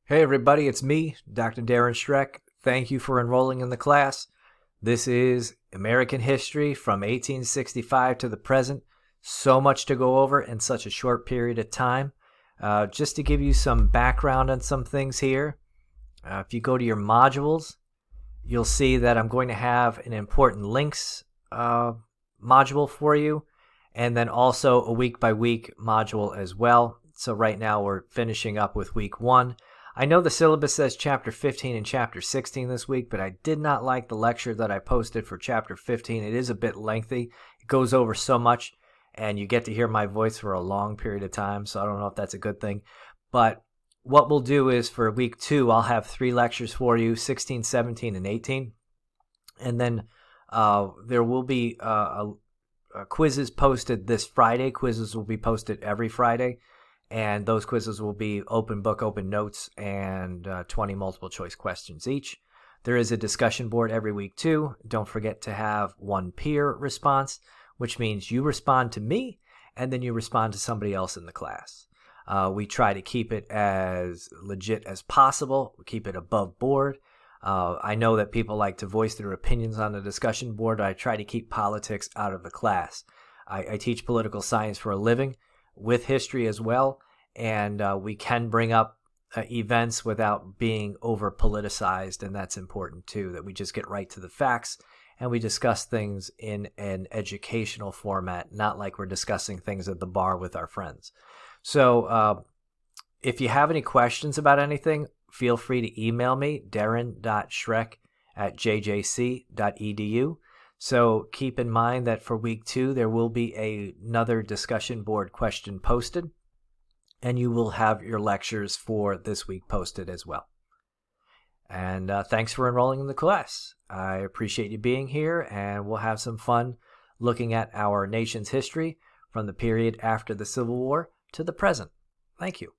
Hey everybody, it's me, Dr. Darren Schreck. Thank you for enrolling in the class. This is American history from 1865 to the present. So much to go over in such a short period of time. Just to give you some background on some things here, if you go to your modules, you'll see that I'm going to have an important links module for you, and then also a week by week module as well. So right now we're finishing up with week 1. I know the syllabus says chapter 15 and chapter 16 this week, but I did not like the lecture that I posted for chapter 15. It is a bit lengthy. It goes over so much, and you get to hear my voice for a long period of time, so I don't know if that's a good thing. But what we'll do is for week 2, I'll have 3 lectures for you, 16, 17, and 18. And then there will be quizzes posted this Friday. Quizzes will be posted every Friday. And those quizzes will be open book, open notes, and 20 multiple choice questions each. There is a discussion board every week too. Don't forget to have one peer response, which means you respond to me and then you respond to somebody else in the class. We try to keep it as legit as possible. We keep it above board. I know that people like to voice their opinions on the discussion board. I try to keep politics out of the class. I teach political science for a living, with history as well, and we can bring up events without being over politicized, and that's important too, that we just get right to the facts and we discuss things in an educational format, not like we're discussing things at the bar with our friends. So if you have any questions about anything, feel free to email me, darren.schreck@jjc.edu. So keep in mind that for week 2, there will be another discussion board question posted, and you will have your lectures for this week posted as well. And thanks for enrolling in the class. I appreciate you being here, and we'll have some fun looking at our nation's history from the period after the Civil War to the present. Thank you.